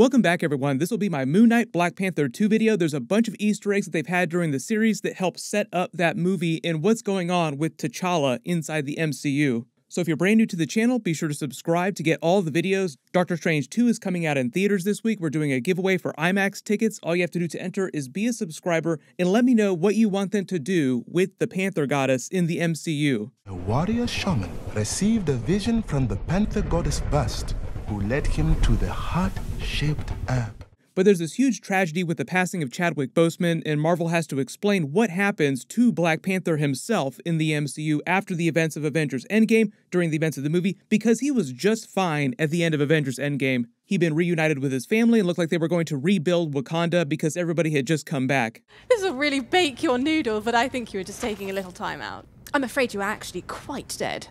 Welcome back, everyone. This will be my Moon Knight Black Panther 2 video. There's a bunch of Easter eggs that they've had during the series that help set up that movie and what's going on with T'Challa inside the MCU. So if you're brand new to the channel, be sure to subscribe to get all the videos. Doctor Strange 2 is coming out in theaters this week. We're doing a giveaway for IMAX tickets. All you have to do to enter is be a subscriber and let me know what you want them to do with the Panther goddess in the MCU. A warrior shaman received a vision from the Panther goddess Bast, who led him to the heart-shaped herb. But there's this huge tragedy with the passing of Chadwick Boseman, and Marvel has to explain what happens to Black Panther himself in the MCU after the events of Avengers Endgame, during the events of the movie, because he was just fine at the end of Avengers Endgame. He'd been reunited with his family and looked like they were going to rebuild Wakanda because everybody had just come back. This will really bake your noodle, but I think you were just taking a little time out. I'm afraid you are actually quite dead.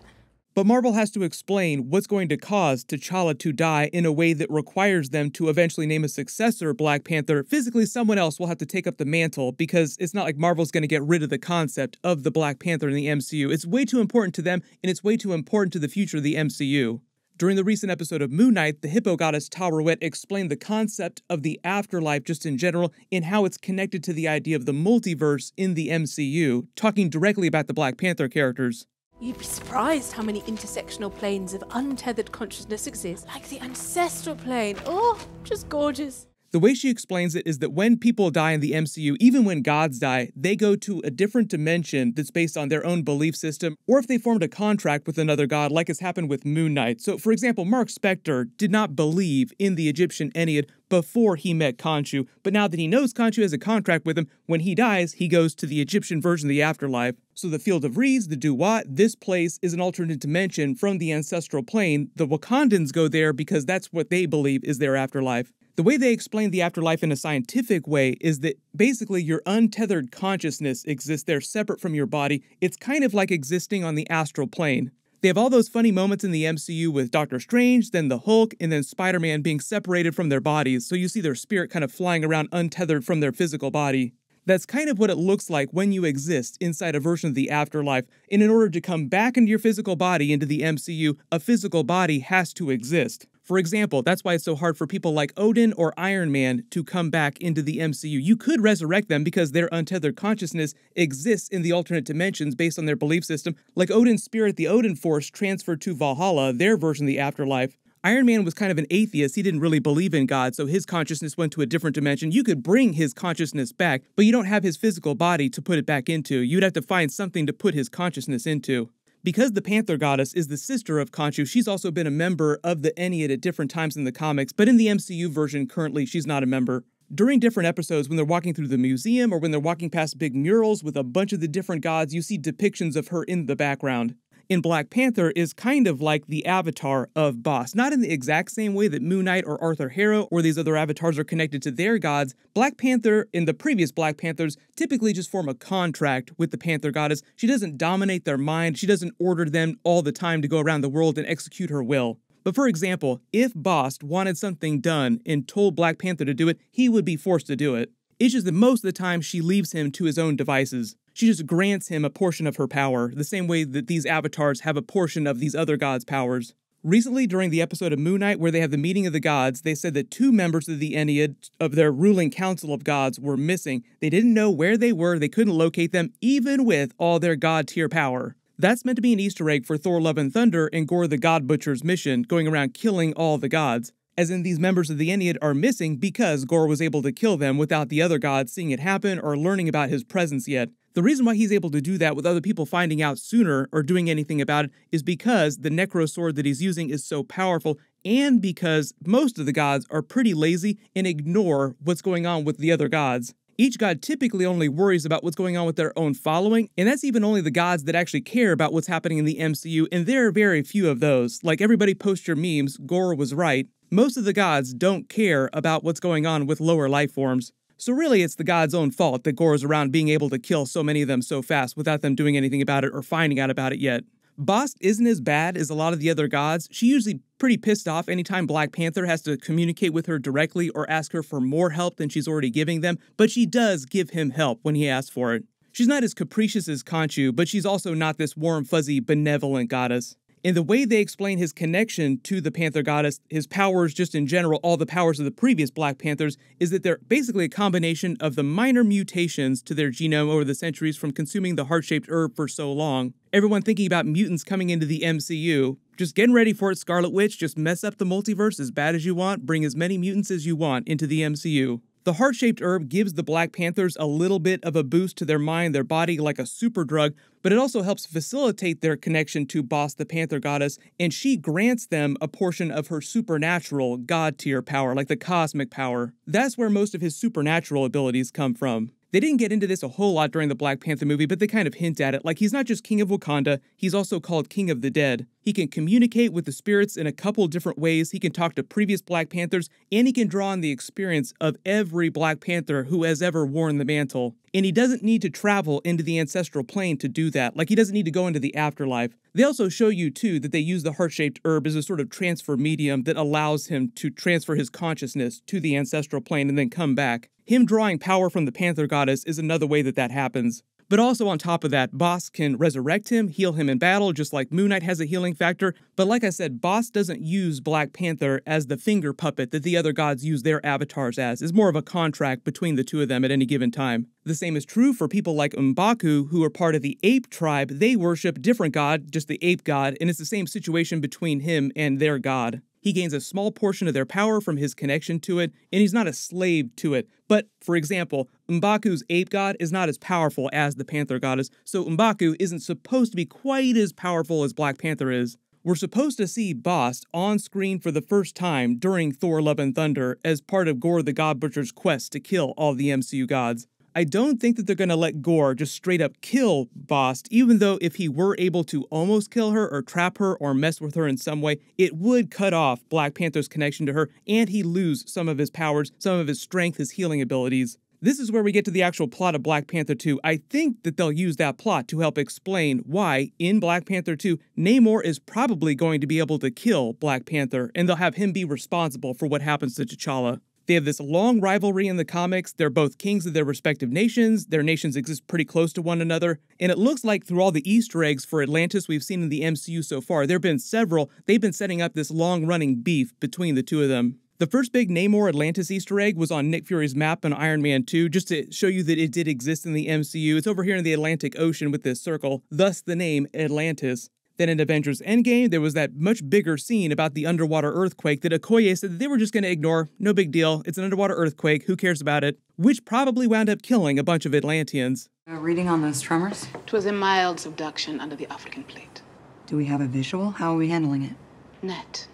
But Marvel has to explain what's going to cause T'Challa to die in a way that requires them to eventually name a successor Black Panther. Physically, someone else will have to take up the mantle because it's not like Marvel's going to get rid of the concept of the Black Panther in the MCU. It's way too important to them, and it's way too important to the future of the MCU. During the recent episode of Moon Knight, the hippo goddess Taweret explained the concept of the afterlife just in general and how it's connected to the idea of the multiverse in the MCU, talking directly about the Black Panther characters. You'd be surprised how many intersectional planes of untethered consciousness exist, like the Ancestral plane. Oh, just gorgeous. The way she explains it is that when people die in the MCU, even when gods die, they go to a different dimension that's based on their own belief system, or if they formed a contract with another god, like has happened with Moon Knight. So, for example, Marc Spector did not believe in the Egyptian Ennead before he met Khonshu, but now that he knows Khonshu has a contract with him, when he dies, he goes to the Egyptian version of the afterlife. So the Field of Reeds, the Duat, this place is an alternate dimension from the Ancestral plane. The Wakandans go there because that's what they believe is their afterlife. The way they explain the afterlife in a scientific way is that basically your untethered consciousness exists there separate from your body. It's kind of like existing on the astral plane. They have all those funny moments in the MCU with Doctor Strange, then the Hulk, and then Spider-Man being separated from their bodies, so you see their spirit kind of flying around untethered from their physical body. That's kind of what it looks like when you exist inside a version of the afterlife, and in order to come back into your physical body into the MCU, a physical body has to exist. For example, that's why it's so hard for people like Odin or Iron Man to come back into the MCU. You could resurrect them because their untethered consciousness exists in the alternate dimensions based on their belief system, like Odin's spirit, the Odin Force, transferred to Valhalla, their version of the afterlife. Iron Man was kind of an atheist. He didn't really believe in God, so his consciousness went to a different dimension. You could bring his consciousness back, but you don't have his physical body to put it back into. You'd have to find something to put his consciousness into. Because the Panther goddess is the sister of Khonshu, she's also been a member of the Ennead at different times in the comics, but in the MCU version currently, she's not a member. During different episodes, when they're walking through the museum or when they're walking past big murals with a bunch of the different gods, you see depictions of her in the background. In Black Panther is kind of like the avatar of Bast. Not in the exact same way that Moon Knight or Arthur Harrow or these other avatars are connected to their gods. Black Panther and the previous Black Panthers typically just form a contract with the Panther goddess. She doesn't dominate their mind. She doesn't order them all the time to go around the world and execute her will. But for example, if Bast wanted something done and told Black Panther to do it, he would be forced to do it. It's just that most of the time she leaves him to his own devices. She just grants him a portion of her power, the same way that these avatars have a portion of these other gods' powers. Recently, during the episode of Moon Knight where they have the meeting of the gods, they said that 2 members of the Ennead, of their ruling council of gods, were missing. They didn't know where they were, they couldn't locate them, even with all their god-tier power. That's meant to be an Easter egg for Thor Love and Thunder and Gorr the God Butcher's mission, going around killing all the gods. As in, these members of the Ennead are missing because Gorr was able to kill them without the other gods seeing it happen or learning about his presence yet. The reason why he's able to do that with other people finding out sooner or doing anything about it is because the necro sword that he's using is so powerful, and because most of the gods are pretty lazy and ignore what's going on with the other gods. Each god typically only worries about what's going on with their own following, and that's even only the gods that actually care about what's happening in the MCU, and there are very few of those. Like everybody post your memes, Gorr was right. Most of the gods don't care about what's going on with lower life forms. So really, it's the god's own fault that Gorr's around being able to kill so many of them so fast without them doing anything about it or finding out about it yet. Bast isn't as bad as a lot of the other gods. She's usually pretty pissed off anytime Black Panther has to communicate with her directly or ask her for more help than she's already giving them, but she does give him help when he asks for it. She's not as capricious as Khonshu, but she's also not this warm, fuzzy, benevolent goddess. And the way they explain his connection to the Panther Goddess, his powers just in general, all the powers of the previous Black Panthers, is that they're basically a combination of the minor mutations to their genome over the centuries from consuming the heart-shaped herb for so long. Everyone thinking about mutants coming into the MCU, just getting ready for it, Scarlet Witch, just mess up the multiverse as bad as you want, bring as many mutants as you want into the MCU. The heart-shaped herb gives the Black Panthers a little bit of a boost to their mind, their body, like a super drug, but it also helps facilitate their connection to Bast, the Panther Goddess, and she grants them a portion of her supernatural god-tier power, like the cosmic power. That's where most of his supernatural abilities come from. They didn't get into this a whole lot during the Black Panther movie, but they kind of hint at it. Like, he's not just King of Wakanda, he's also called King of the Dead. He can communicate with the spirits in a couple different ways. He can talk to previous Black Panthers, and he can draw on the experience of every Black Panther who has ever worn the mantle. And he doesn't need to travel into the ancestral plane to do that. Like, he doesn't need to go into the afterlife. They also show you, too, that they use the heart-shaped herb as a sort of transfer medium that allows him to transfer his consciousness to the ancestral plane and then come back. Him drawing power from the Panther Goddess is another way that that happens. But also on top of that, Bast can resurrect him, heal him in battle, just like Moon Knight has a healing factor. But like I said, Bast doesn't use Black Panther as the finger puppet that the other gods use their avatars as. It's more of a contract between the two of them at any given time. The same is true for people like M'Baku, who are part of the ape tribe. They worship a different god, just the ape god, and it's the same situation between him and their god. He gains a small portion of their power from his connection to it, and he's not a slave to it. But, for example, M'Baku's ape god is not as powerful as the Panther Goddess, so M'Baku isn't supposed to be quite as powerful as Black Panther is. We're supposed to see Bast on screen for the first time during Thor Love and Thunder as part of Gorr the God Butcher's quest to kill all the MCU gods. I don't think that they're going to let Gorr just straight up kill Bast, even though if he were able to almost kill her or trap her or mess with her in some way, it would cut off Black Panther's connection to her, and he'd lose some of his powers, some of his strength, his healing abilities. This is where we get to the actual plot of Black Panther 2. I think that they'll use that plot to help explain why, in Black Panther 2, Namor is probably going to be able to kill Black Panther, and they'll have him be responsible for what happens to T'Challa. They have this long rivalry in the comics. They're both kings of their respective nations. Their nations exist pretty close to one another. And it looks like through all the Easter eggs for Atlantis we've seen in the MCU so far, there have been several. They've been setting up this long-running beef between the two of them. The first big Namor Atlantis Easter egg was on Nick Fury's map in Iron Man 2, just to show you that it did exist in the MCU. It's over here in the Atlantic Ocean with this circle, thus the name Atlantis. Then in Avengers Endgame, there was that much bigger scene about the underwater earthquake that Okoye said that they were just going to ignore. No big deal. It's an underwater earthquake. Who cares about it? Which probably wound up killing a bunch of Atlanteans. Reading on those tremors? It was a mild subduction under the African plate. Do we have a visual? How are we handling it? Net.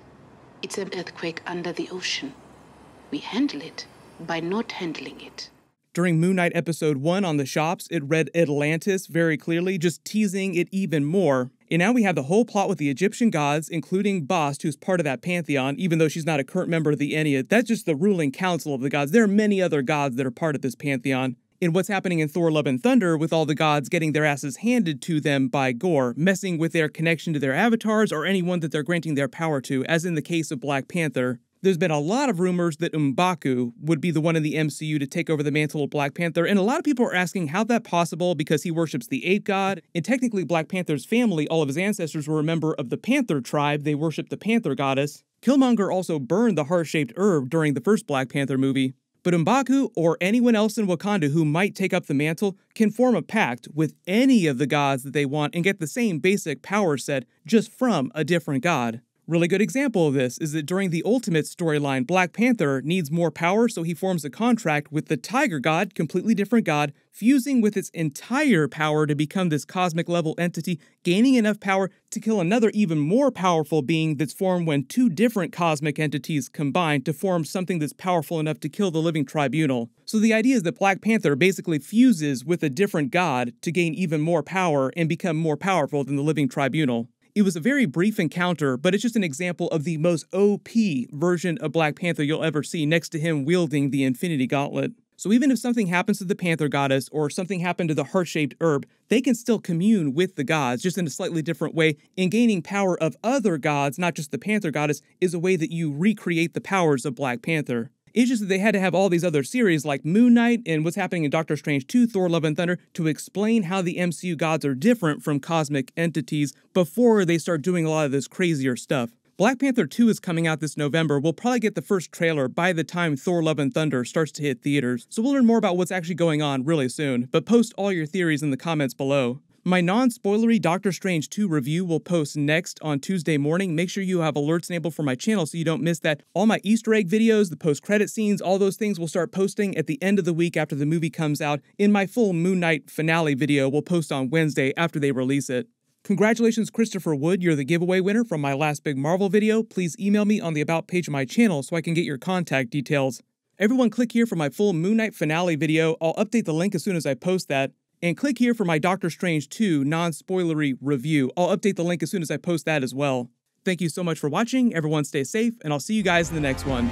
It's an earthquake under the ocean. We handle it by not handling it. During Moon Knight Episode 1 on the shops, it read Atlantis very clearly, just teasing it even more. And now we have the whole plot with the Egyptian gods, including Bast, who's part of that pantheon, even though she's not a current member of the Ennead. That's just the ruling council of the gods. There are many other gods that are part of this pantheon. And what's happening in Thor Love and Thunder with all the gods getting their asses handed to them by Gorr, messing with their connection to their avatars or anyone that they're granting their power to, as in the case of Black Panther. There's been a lot of rumors that M'Baku would be the one in the MCU to take over the mantle of Black Panther, and a lot of people are asking how that's possible because he worships the ape god, and technically Black Panther's family, all of his ancestors were a member of the Panther tribe. They worship the Panther goddess. Killmonger also burned the heart-shaped herb during the first Black Panther movie. But M'Baku, or anyone else in Wakanda who might take up the mantle, can form a pact with any of the gods that they want and get the same basic power set just from a different god. Really good example of this is that during the Ultimate storyline, Black Panther needs more power, so he forms a contract with the Tiger God, completely different god, fusing with its entire power to become this cosmic level entity, gaining enough power to kill another even more powerful being that's formed when two different cosmic entities combine to form something that's powerful enough to kill the living tribunal. So the idea is that Black Panther basically fuses with a different god to gain even more power and become more powerful than the living tribunal. It was a very brief encounter, but it's just an example of the most OP version of Black Panther you'll ever see next to him wielding the Infinity Gauntlet. So even if something happens to the Panther Goddess or something happened to the heart-shaped herb, they can still commune with the gods, just in a slightly different way, and gaining power of other gods, not just the Panther Goddess, is a way that you recreate the powers of Black Panther. It's just that they had to have all these other series like Moon Knight and what's happening in Doctor Strange 2, Thor Love and Thunder to explain how the MCU gods are different from cosmic entities before they start doing a lot of this crazier stuff. Black Panther 2 is coming out this November. We'll probably get the first trailer by the time Thor Love and Thunder starts to hit theaters, so we'll learn more about what's actually going on really soon, but post all your theories in the comments below. My non-spoilery Doctor Strange 2 review will post next on Tuesday morning. Make sure you have alerts enabled for my channel so you don't miss that. All my Easter egg videos, the post-credit scenes, all those things will start posting at the end of the week after the movie comes out. In my full Moon Knight finale video, we'll post on Wednesday after they release it. Congratulations, Christopher Wood, you're the giveaway winner from my last big Marvel video. Please email me on the About page of my channel so I can get your contact details. Everyone click here for my full Moon Knight finale video. I'll update the link as soon as I post that. And click here for my Doctor Strange 2 non-spoilery review. I'll update the link as soon as I post that as well. Thank you so much for watching, everyone stay safe, and I'll see you guys in the next one.